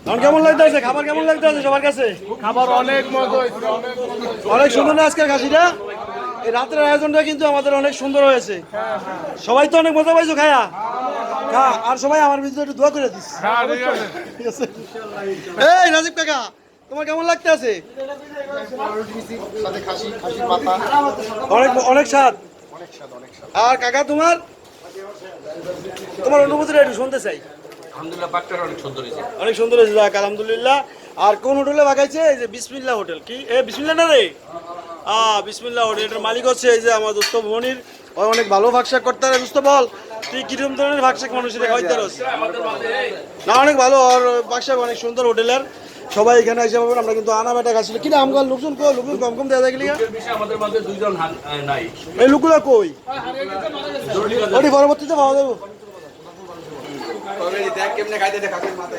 এখন কেমন লাগতেছে? খাবার কেমন লাগতেছে সবার কাছে? খাবার অনেক মজা হয়েছে, অনেক সুন্দর না আজকের খাসিটা? এই রাতের আয়োজনটা কিন্তু আমাদের অনেক সুন্দর হয়েছে। সবাই তো অনেক মজা পাইছো খায়া? খা, আর সবাই আমার ভিতরে একটু দোয়া করে দিস। ঠিক আছে? এই রাজীব কাকা, তোমার কেমন লাগতেছে? সাথে খাসি, খাসির মাথা, অনেক অনেক স্বাদ। অনেক স্বাদ, অনেক স্বাদ। আর কাকা তোমার তোমার অনুভূতিটা একটু শুনতে চাই। আলহামদুলিল্লাহ, বাচ্চারা অনেক সুন্দর হয়েছে। অনেক সুন্দর হয়েছে, যাক আলহামদুলিল্লাহ। আর কোন হোটেলে বাগাইছে? এই যে বিসমিল্লাহ হোটেল। কি এ বিসমিল্লাহ না রে? বিসমিল্লাহ হোটেল, এটার মালিক হচ্ছে এই যে আমার দোস্ত মনির। ও অনেক ভালো ভাগশাক করতে পারে। দোস্ত বল, তুই কিরকম ধরনের ভাগশাক মানুষের খাওয়াইতে পারস? না অনেক ভালো, আর ভাগশাক অনেক সুন্দর হোটেলের। সবাই এখানে এসে পাবেন। আমরা কিন্তু আনা বেটা খাচ্ছিল কি আমগাল লোকজন লোকজন কম কম দেওয়া যায় গেলি। আমাদের মাঝে দুইজন নাই। এই লোকগুলো কই? ওটি পরবর্তীতে পাওয়া যাবো। দেখ কেমনে খাইতে, খাসির মাথা